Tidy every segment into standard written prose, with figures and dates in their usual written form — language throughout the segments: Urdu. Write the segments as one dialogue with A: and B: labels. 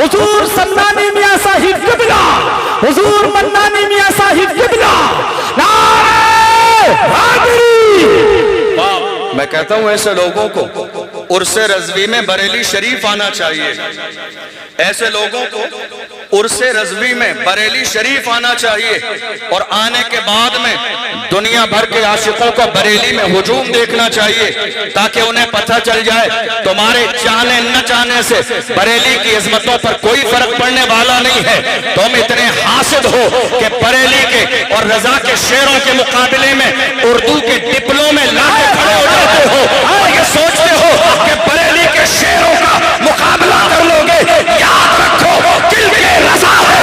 A: حضور سمنانی میاں صاحب قبلہ، حضور منانی میاں صاحب قبلہ، نعرہ حیدری۔
B: میں کہتا ہوں ایسے لوگوں کو عرس رضوی میں بریلی شریف آنا چاہیے، ایسے لوگوں کو عرس رضوی میں بریلی شریف آنا چاہیے، اور آنے کے بعد میں دنیا بھر کے عاشقوں کو بریلی میں ہجوم دیکھنا چاہیے، تاکہ انہیں پتہ چل جائے تمہارے چاہنے نہ چاہنے سے بریلی کی عظمتوں پر کوئی فرق پڑنے والا نہیں ہے۔ تم اتنے حاسد ہو کہ بریلی کے اور رضا کے شعروں کے مقابلے میں اردو کے ڈپلوں میں لا کے کھڑے ہو جاتے ہو، اور یہ سوچتے ہو کہ بریلی کے شعروں کا مقابلہ کر لو گے۔ یاد رکھو دل کے رضا ہے،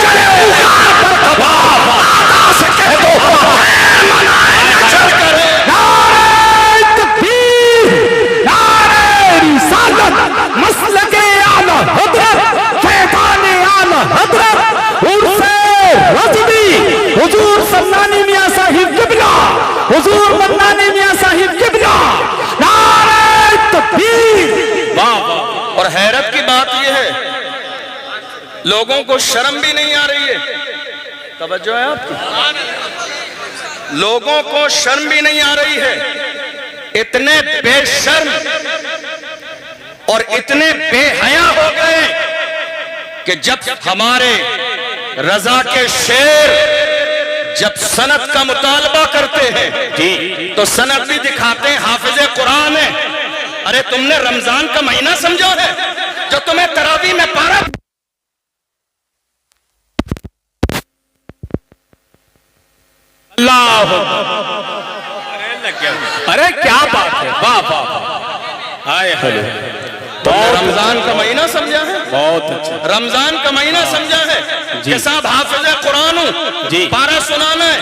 B: چلے اوغار پر کباب، آقا سے کہہ دو اے منائے نہ چل کر۔
A: نعرہ تکبیر، نعرہ رسالت، مسلک اعلی حضرت، فیضان اعلی حضرت، عرس رضوی، حضور سمنانی میاں صاحب قبلہ، حضور منانی میاں صاحب قبلہ، نعرہ تکبیر۔
B: اور حیرت کی بات یہ ہے لوگوں کو شرم بھی نہیں آ رہی ہے، توجہ ہے آپ کی، لوگوں کو شرم بھی نہیں آ رہی ہے، اتنے بے شرم اور اتنے بے حیا ہو گئے کہ جب ہمارے رضا کے شعر جب سند کا مطالبہ کرتے ہیں تو سند بھی دکھاتے ہیں حافظ قرآن ہے۔ ارے تم نے رمضان کا مہینہ سمجھا ہے جو تمہیں تراویح میں پارا؟
A: اللہ ارے کیا بات ہے، واہ واہ، آئے ہلو،
B: رمضان کا مہینہ سمجھا ہے؟
A: بہت اچھا،
B: رمضان کا مہینہ سمجھا ہے کہ صاحب حافظ قرآن ہوں، پارا سنانا ہے،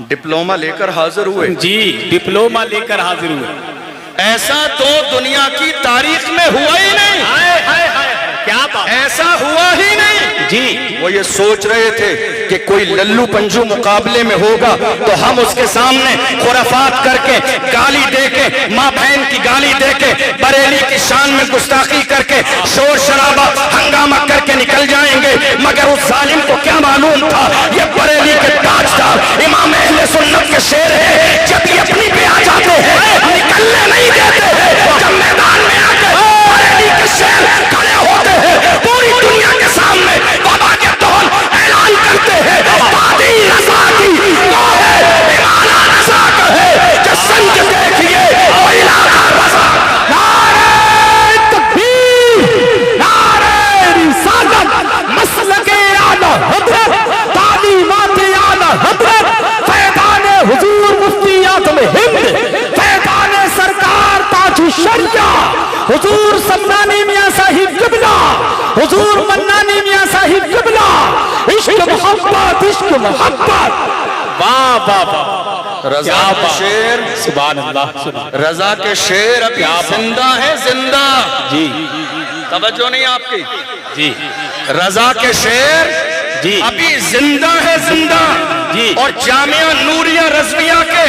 B: ڈپلومہ لے کر حاضر ہوئے،
A: جی ڈپلومہ لے کر حاضر ہوئے،
B: ایسا تو دنیا کی تاریخ میں ہوا ہی نہیں،
A: کیا بات،
B: ایسا ہوا ہی نہیں
A: جی۔
B: وہ یہ سوچ رہے تھے کہ کوئی للو پنجو مقابلے میں ہوگا تو ہم اس کے سامنے خرافات کر کے، گالی دے کے، ماں بہن کی گالی دے کے، بریلی کی شان میں گستاخی کر کے، شور شرابہ ہنگامہ کر کے نکل جائیں گے، مگر اس ظالم کو کیا معلوم تھا یہ بریلی کے تاجدار امام اہل سنت کے شعر ہے، جب یہ اپنی پہ آ جاتے ہیں نکلنے نہیں دیتے ہیں، جب میدان میں آ کے بریلی کے شعر کھڑے ہوتے ہیں پوری دنیا کے سامنے بابا کے دول اعلان کرتے ہیں، وادی رضا کی وہ ہے ایمانہ رضا کہے کہ سنج دیکھئے وہ علاقہ رضا۔
A: نعرہ تکبیر، نعرہ رسالت، مسلک اعلی حضرت، تعلیمات اعلی حضرت، فیضان حضور مفتی اعظم ہند، فیضان سرکار تاج الشریعہ، حضور سمنانی میاں صاحب قبلہ، حضور منانی میاں صاحب قبلہ، عشق محبت، عشق محبت، واہ واہ واہ،
B: رضا کے شعر،
A: سبحان اللہ،
B: رضا کے شعر ابھی زندہ ہے، زندہ،
A: جی
B: توجہ نہیں آپ کی،
A: جی
B: رضا کے شعر
A: جی
B: ابھی زندہ ہے، زندہ،
A: جی،
B: اور جامعہ نوریہ رضویہ کے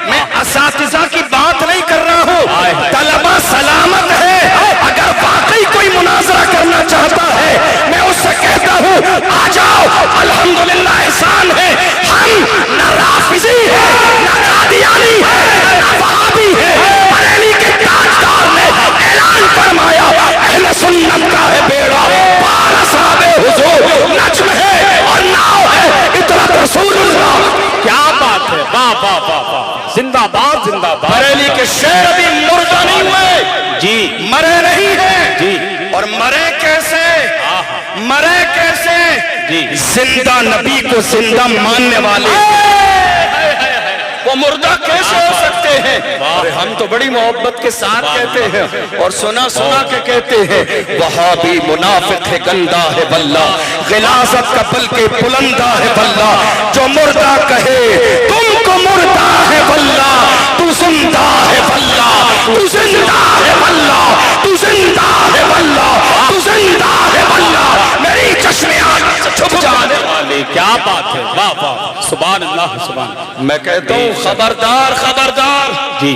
B: میں اساتذہ کی بات نہیں کر رہا ہوں، طلبہ سلامت ہے، اگر واقعی کوئی مناظرہ کرنا چاہتا ہے میں اس سے کہتا ہوں آ جاؤ، الحمدللہ احسان ہے، ہم نہ رافضی ہے، نہ قادیانی ہے، نہ وہابی ہے، بریلی کے تاجدار نے اعلان فرمایا اہل سنت کا ہے بیڑا پار اصحاب حضور، نجم ہے اور ناؤ ہے اطرت رسول اللہ۔
A: کیا بات ہے، واہ واہ واہ واہ، زندہ باد، زندہ باد،
B: بریلی کے شعر ابھی مردہ نہیں ہوئے،
A: جی
B: مرے نہیں ہیں،
A: جی،
B: اور مرے کیسے، مرے کیسے،
A: جی،
B: زندہ نبی کو زندہ ماننے والے وہ مردہ کیسے ہو سکتے ہیں؟ ارے ہم تو بڑی محبت کے ساتھ کہتے ہیں اور سنا سنا کے کہتے ہیں وہابی منافق ہے، گندہ ہے واللہ، غلاظت کا بلکہ بلندہ ہے واللہ، جو مردہ کہے تم کو مردہ ہے واللہ، تو زندہ ہے واللہ، تو زندہ ہے واللہ، تو زندہ ہے واللہ، تو زندہ ہے واللہ، میری چشمیں آنکھ سے چھپ جانے والے۔
A: کیا بات ہے، واہ واہ، سبحان اللہ، سبحان اللہ،
B: میں کہتا ہوں خبردار، خبردار،
A: جی،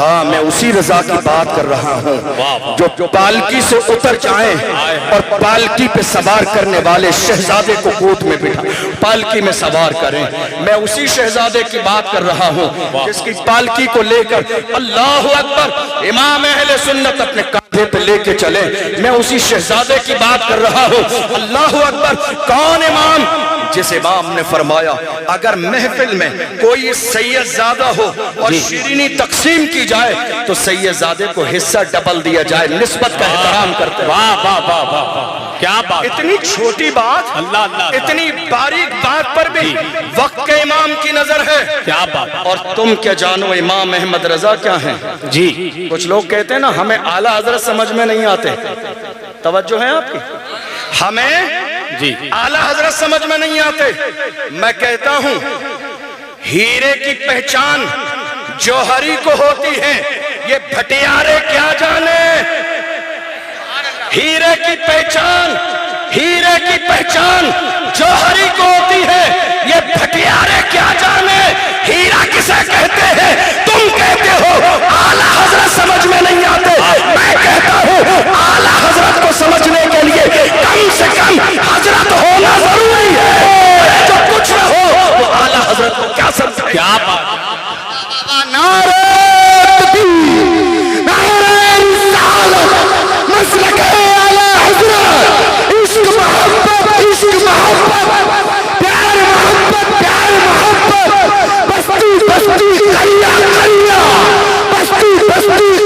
C: ہاں میں اسی رضا کی بات کر رہا ہوں جو پالکی سے اتر جائیں اور پالکی پہ سوار کرنے والے شہزادے کو گود میں بٹھا پالکی میں سوار کریں. میں اسی شہزادے کی بات کر رہا ہوں جس کی پالکی کو لے کر اللہ اکبر امام اہل سنت اپنے کاندھے پہ لے کے چلے. میں اسی شہزادے کی بات کر رہا ہوں. اللہ اکبر. کون امام؟ جس امام نے فرمایا اگر محفل میں کوئی سید زادہ ہو اور شیرینی تقسیم کی جائے تو سید زادے کو حصہ ڈبل دیا جائے. نسبت کا احترام کرتے.
A: واہ واہ واہ واہ، کیا بات.
C: اتنی چھوٹی بات،
A: اللہ اللہ،
C: اتنی باریک بات پر بھی وقت کے امام کی نظر ہے.
A: کیا بات.
C: اور تم کیا جانو امام احمد رضا کیا ہیں؟
A: جی
C: کچھ لوگ کہتے ہیں نا ہمیں اعلیٰ حضرت سمجھ میں نہیں آتے. توجہ ہے آپ کی؟ ہمیں
A: جی
C: اعلیٰ حضرت سمجھ میں نہیں آتے. میں کہتا ہوں ہیرے کی پہچان جوہری کو ہوتی ہے، یہ بھٹیارے کیا جانے. ہیرے کی پہچان جوہری کو ہوتی ہے، یہ بھٹیارے کیا جانے. ہیرا کسے کہتے ہیں؟ تم کہتے ہو اعلیٰ حضرت سمجھ میں نہیں آتے. میں کہتا ہوں اعلیٰ حضرت کو سمجھنے کے لیے کم سے کم حضرت ہونا ضروری ہے. جو کچھ نہ ہو وہ اعلیٰ حضرت کو کیا سمجھے.
A: کیا بات.
C: نعرہ تکبیر، نعرہ رسالت، مسلک اعلیٰ حضرت، عشق محبت، پیار محبت، بستی کریا کریا، بستی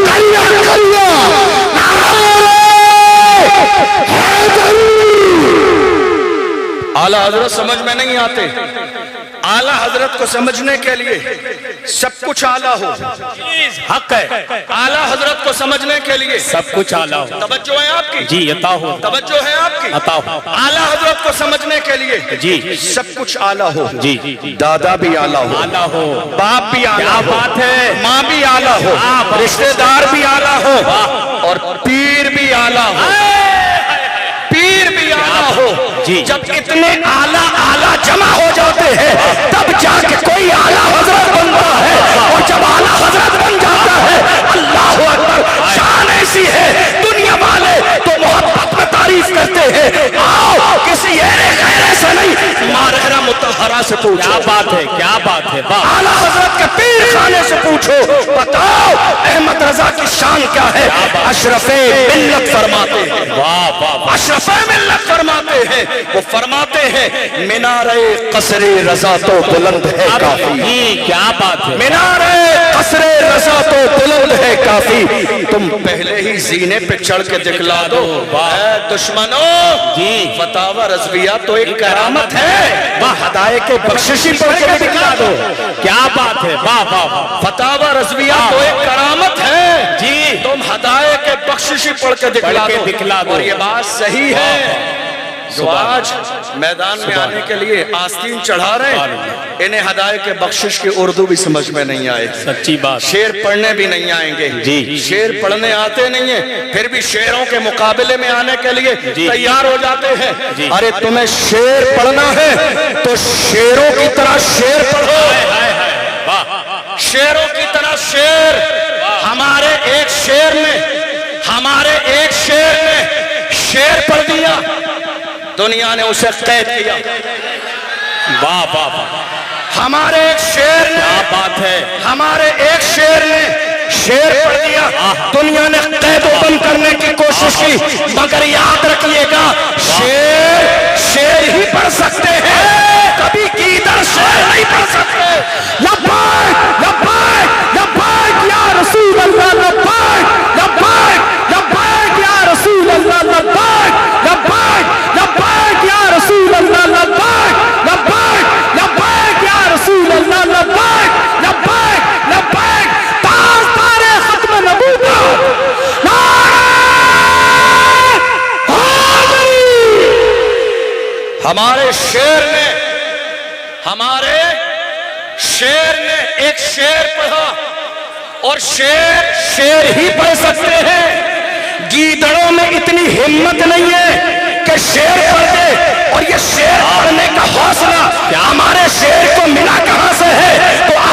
C: کریا کریا. اعلیٰ حضرت سمجھ میں نہیں آتے. اعلیٰ حضرت کو سمجھنے کے لیے سب کچھ اعلیٰ ہو.
A: حق ہے.
C: اعلیٰ حضرت کو سمجھنے کے لیے
A: سب کچھ اعلیٰ ہو.
C: توجہ ہے آپ کی؟
A: جی عطا ہو.
C: توجہ ہے آپ کی؟
A: عطا ہو.
C: اعلیٰ حضرت کو سمجھنے کے لیے
A: جی
C: سب کچھ اعلیٰ ہو.
A: جی
C: دادا بھی اعلیٰ ہو،
A: اعلیٰ ہو.
C: باپ بھی اعلیٰ
A: کیا
C: ہو،
A: بات ہے.
C: ماں بھی اعلیٰ ہو، رشتہ دار بھی اعلیٰ ہو، اور پیر بھی اعلیٰ ہو. پیر بھی اعلیٰ ہو.
A: جی.
C: جب اتنے اعلیٰ جمع ہو جاتے ہیں تب جا کے کوئی اعلیٰ حضرت بنتا ہے. اور جب اعلیٰ حضرت بن جاتا ہے اللہ اکبر، شان ایسی ہے دنیا والے تو محبت میں تعریف کرتے ہیں. آؤ کسی غیرے سے نہیں، مارہرہ مطہرہ سے پوچھو.
A: کیا بات ہے. کیا بات ہے. واہ.
C: اعلیٰ حضرت کے پیر خانے سے پوچھو، بتاؤ احمد رضا کی شان کیا ہے. اشرف ملت فرماتے ہیں.
A: واہ واہ.
C: اشرف ملت فرماتے ہیں. وہ فرماتے ہیں مینارے قصر رضا تو بلند ہے کافی.
A: کیا بات ہے.
C: مینارے قصر رضا تو بلند ہے کافی. تم پہلے ہی زینے پہ چڑھ کے دکھلا دو. اے دشمنوں،
A: جی
C: فتاوی رضویہ تو ایک کرامت ہے. وہ ہدایت کے بخششی پڑھ کے دکھلا دو.
A: کیا بات ہے. واہ واہ.
C: فتاوی رضویہ تو ایک کرامت ہے.
A: جی
C: تم ہدایت کے بخششی پڑھ کے دکھلا دو. اور یہ بات صحیح ہے. جو آج میدان میں آنے کے لیے آستین چڑھا رہے ہیں انہیں ہدایت کے بخشش کی اردو بھی سمجھ میں نہیں آئے.
A: سچی بات.
C: شعر پڑھنے بھی نہیں آئیں گے.
A: جی.
C: شعر پڑھنے آتے نہیں ہیں پھر بھی شعروں کے مقابلے میں آنے کے لیے تیار ہو جاتے ہیں. ارے تمہیں شعر پڑھنا ہے تو شعروں کی طرح شعر پڑھو. شعروں کی طرح شعر. ہمارے ایک شعر نے شعر پڑھ دیا، دنیا نے اسے قید کیا.
A: واہ واہ.
C: ہمارے ایک شعر نے،
A: کیا بات ہے.
C: ہمارے ایک شعر نے شعر پڑھ دیا، دنیا نے قید و بند کرنے کی کوشش کی. مگر یاد رکھیے گا شعر ہی پڑھ سکتے ہیں، کبھی گیدڑ شعر نہیں پڑھ سکتے. لبیک لبیک لبیک یا رسول اللہ، لبیک لبیک لبیک یا رسول اللہ، لبیک لبیک لبیک یا رسول اللہ، لبیک لبیک لبیک یا رسول اللہ، لبیک لبیک لبیک تاجدار ختم نبوت نعرہ حیدری. ہمارے شعر نے ایک شعر پڑھا اور شعر ہی پڑھ سکتے ہیں. گیدڑوں میں اتنی ہمت نہیں ہے کہ شعر پڑھ دے. اور یہ شعر پڑھنے کا حوصلہ ہمارے شعر کو ملا کہاں سے ہے؟ تو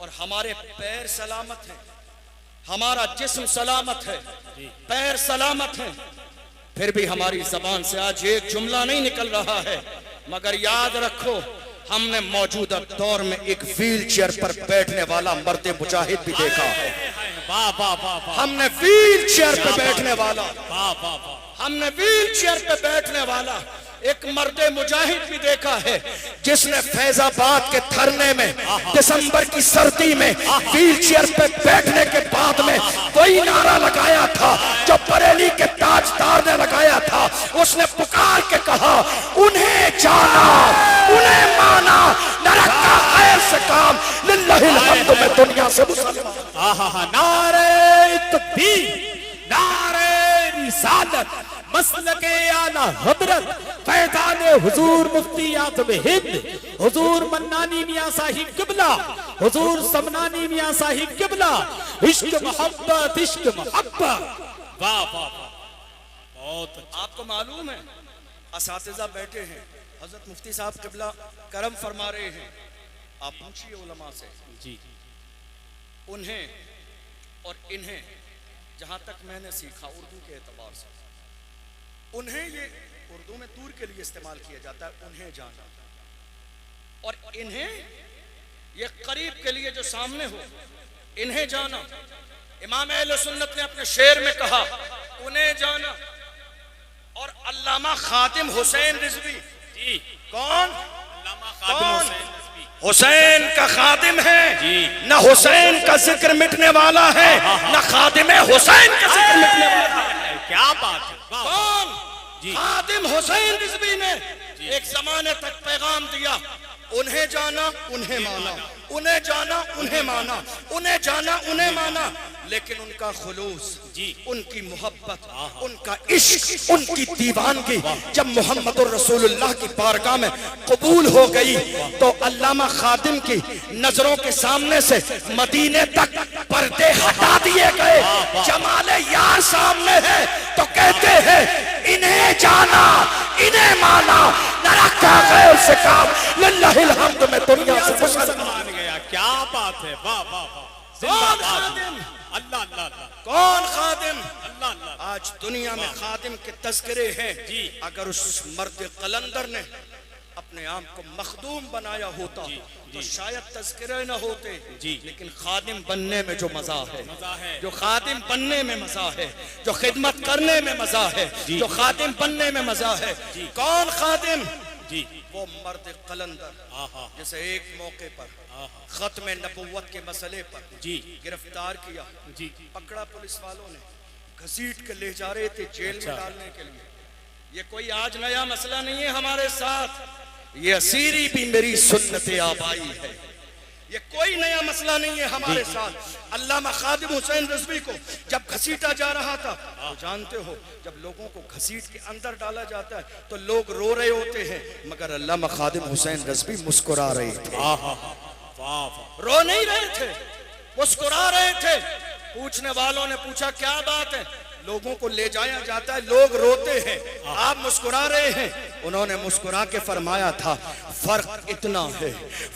C: اور ہمارے پیر سلامت ہیں، ہمارا جسم سلامت ہے، پیر سلامت ہیں، پھر بھی ہماری زبان سے آج ایک جملہ نہیں نکل رہا ہے۔ مگر یاد رکھو ہم نے موجودہ دور میں ایک ویل چیئر پر بیٹھنے والا مرد مجاہد بھی دیکھا ہے۔
A: واہ واہ واہ واہ
C: ہم نے ویل چیئر پہ بیٹھنے والا
A: واہ واہ واہ
C: ہم نے ویل چیئر پہ بیٹھنے والا ایک مرد مجاہد بھی دیکھا ہے، جس نے فیض آباد کے دھرنے میں دسمبر کی سردی میں ویل چیئر پہ بیٹھنے کے بعد میں وہی نعرہ لگایا تھا جو بریلی کے تاجدار نے لگایا تھا۔ اس نے پکار کے کہا انہیں جانا انہیں مانا، نہ رکھا خیر سے کام، للہ الحمد میں دنیا سے مسلمان۔
A: نعرہ تکبیر، نعرہ رسالت، مسلک اعلیٰ حضرت فیضان حضور مفتی اعظم ہند حضور منانی میاں صاحب قبلہ، حضور سمنانی میاں صاحب قبلہ، عشق محبت عشق محبت۔ واہ واہ واہ بہت اچھا۔
C: آپ کو معلوم ہے اساتذہ بیٹھے ہیں، حضرت مفتی صاحب قبلہ کرم فرما رہے ہیں، آپ پوچھئے علماء سے
A: جی
C: انہیں اور انہیں، جہاں تک میں نے سیکھا اردو کے اعتبار سے، انہیں یہ اردو میں دور کے لیے استعمال کیا جاتا ہے انہیں جانا، اور انہیں یہ قریب کے لیے جو سامنے ہو انہیں جانا۔ امام اہل سنت نے اپنے شعر میں کہا انہیں جانا، اور علامہ خادم حسین رضوی،
A: جی
C: کون؟
A: علامہ خادم حسین رضوی
C: حسین کا خادم ہے،
A: جی۔
C: نہ حسین کا ذکر مٹنے والا ہے، نہ خادم حسین کا ذکر مٹنے والا ہے۔
A: کیا بات ہے، واہ واہ۔
C: کون؟
A: جی۔
C: خادم حسین رضوی نے ایک زمانے تک پیغام دیا انہیں جانا انہیں مانا، انہیں جانا انہیں مانا، انہیں جانا انہیں مانا، لیکن ان کا خلوص،
A: جی،
C: ان کی محبت، ان کا عشق، ان کی دیوانگی جب محمد الرسول اللہ کی بارگاہ میں قبول ہو گئی تو علامہ خادم کی نظروں کے سامنے سے مدینے تک پردے ہٹا دیے گئے۔ جمال یار سامنے ہے تو کہتے ہیں انہیں جانا انہیں مانا، نہ رکھا غیر سے کام، للہ الحمد میں دنیا سے مسلمان
A: گیا۔ کیا بات ہے، واہ واہ واہ۔
C: کون خادم؟
A: اللہ اللہ اللہ
C: کون خادم؟
A: اللہ اللہ۔
C: آج دنیا میں خادم کے تذکرے ہیں،
A: جی۔
C: اگر اس مرد قلندر نے اپنے آپ کو مخدوم بنایا ہوتا تو شاید تذکرے نہ ہوتے،
A: جی۔
C: لیکن خادم بننے میں جو مزہ ہے،
A: مزہ ہے،
C: جو خادم بننے میں مزہ ہے، جو خدمت کرنے میں مزہ ہے، جو خادم بننے میں مزہ ہے، کون خادم؟
A: جی
C: وہ مرد قلندر جسے ایک موقع پر ختم نبوت کے مسئلے پر
A: جی
C: گرفتار کیا،
A: جی
C: پکڑا پولیس والوں نے، گھسیٹ کے لے جا رہے تھے جیل میں ڈالنے کے لیے۔ یہ کوئی آج نیا مسئلہ نہیں ہے ہمارے ساتھ، یہ اسیری بھی میری سنت آبائی ہے، یہ کوئی نیا مسئلہ نہیں ہے ہمارے ساتھ۔ علامہ خادم حسین رضوی کو جب گھسیٹا جا رہا تھا تو جانتے ہو جب لوگوں کو گھسیٹ کے اندر ڈالا جاتا ہے تو لوگ رو رہے ہوتے ہیں، مگر علامہ خادم حسین رضوی مسکرا رہے تھے، رو نہیں رہے تھے، مسکرا رہے تھے۔ پوچھنے والوں نے پوچھا کیا بات ہے؟ لوگوں کو لے جایا جاتا ہے، لوگ روتے ہیں، آپ مسکرا رہے ہیں۔ انہوں نے مسکرا کے فرمایا تھا فرق اتنا ہے،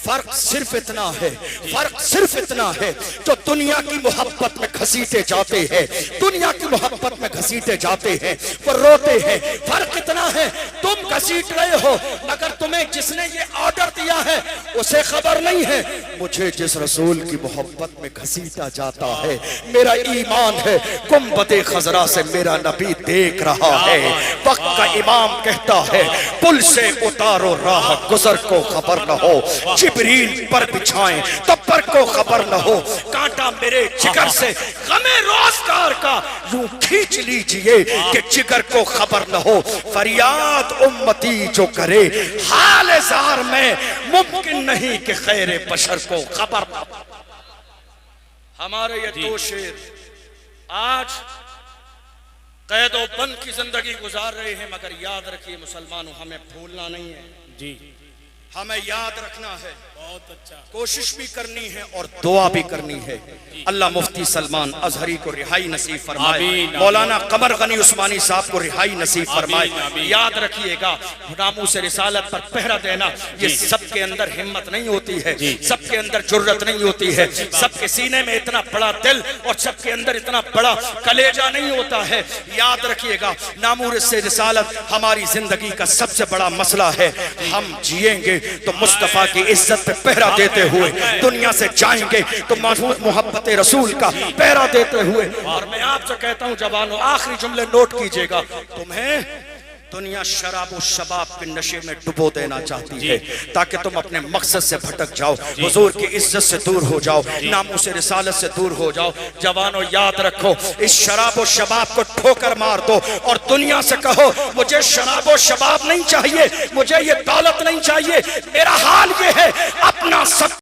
C: فرق صرف اتنا ہے، فرق صرف اتنا ہے، جو دنیا کی محبت میں گھسیٹے جاتے ہیں، دنیا کی محبت میں گھسیٹے جاتے ہیں وہ روتے ہیں، فرق اتنا ہے تم گھسیٹ رہے ہو مگر تمہیں جس نے یہ آرڈر دیا ہے اسے خبر نہیں ہے۔ مجھے جس رسول کی محبت میں گھسیٹا جاتا ہے میرا ایمان ہے گنبد خضرا سے میرا نبی دیکھ رہا ہے۔ وقت کا امام کہتا ہے پل سے اتارو راہ گزر کو خبر نہ ہو، جبریل پر بچھائیں تو پر کو خبر نہ ہو، کانٹا میرے جگر سے غم روزگار کا یوں کھینچ لیجئے کہ جگر کو خبر نہ ہو۔ فریاد امتی جو کرے حال زار میں ممکن نہیں کہ خیر بشر کو خبر نہ ہو۔ ہمارے یہ دو شیر آج قید و بند کی زندگی گزار رہے ہیں، مگر یاد رکھیے مسلمانوں ہمیں بھولنا نہیں ہے،
A: جی
B: ہمیں یاد رکھنا ہے،
A: بہت اچھا،
B: کوشش بھی کرنی ہے اور دعا بھی کرنی ہے۔ اللہ مفتی سلمان ازہری کو رہائی نصیب فرمائے،
A: آمین،
B: مولانا قمر غنی عثمانی صاحب کو رہائی نصیب فرمائے۔
A: آمین، آمین۔
B: یاد رکھیے گا، ناموس رسالت پر پہرا دینا، یہ سب کے اندر ہمت نہیں ہوتی ہے، سب کے اندر جرت نہیں ہوتی ہے، سب کے سینے میں اتنا بڑا دل اور سب کے اندر اتنا بڑا کلیجہ نہیں ہوتا ہے۔ یاد رکھیے گا، ناموس رسالت ہماری زندگی کا سب سے بڑا مسئلہ ہے۔ ہم جیئیں گے تو مصطفیٰ کی عزت پہ پہرا دیتے ہوئے، دنیا سے جائیں گے تو محفوظ محبت رسول کا پہرا دیتے ہوئے۔ اور میں آپ سے کہتا ہوں جوانوں، آخری جملے نوٹ کیجئے گا، تمہیں دنیا شراب و شباب کے نشے میں ڈبو دینا چاہتی ہے تاکہ تم اپنے مقصد سے بھٹک جاؤ، حضور کی عزت سے دور ہو جاؤ، ناموس رسالت سے دور ہو جاؤ۔ جوانوں یاد رکھو، اس شراب و شباب کو ٹھوکر مار دو اور دنیا سے کہو مجھے شراب و شباب نہیں چاہیے، مجھے یہ دولت نہیں چاہیے، میرا حال یہ ہے اپنا سب